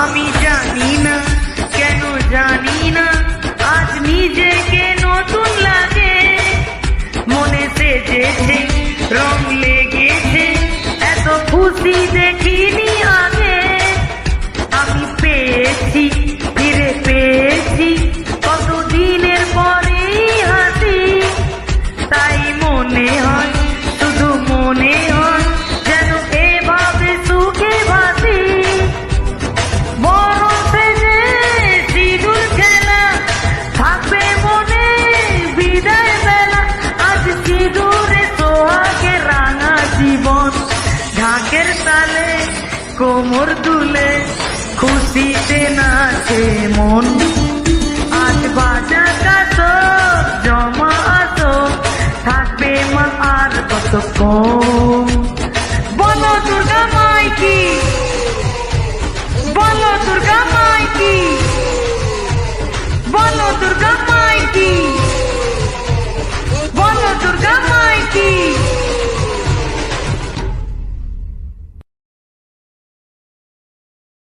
আমি জানি না কেন জানি না আজ নিজেকে নতুন লাগে, মনে সেজেছে রং লেগেছে এত খুশি দেখিনি আগে। আমি পেয়েছি ফিরে পেয়েছি কত দিনের পরেই হাসি, তাই মনে হয় শুধু মনে হয় যেন এভাবে সুখে ভাসি। বড় সেজে সিঁদুর খেলা থাকবে মনে বিদায় বেলা, আজ সিঁদুরে সোহাগে রাঙা জীবন, ঢাকের তালে কোমর দুলে খুশিতে নাচে মন। আজ বাজা কাতো জমা আসো থাকবে মা আর কতক্ষণ। বলো দুর্গা মাই কি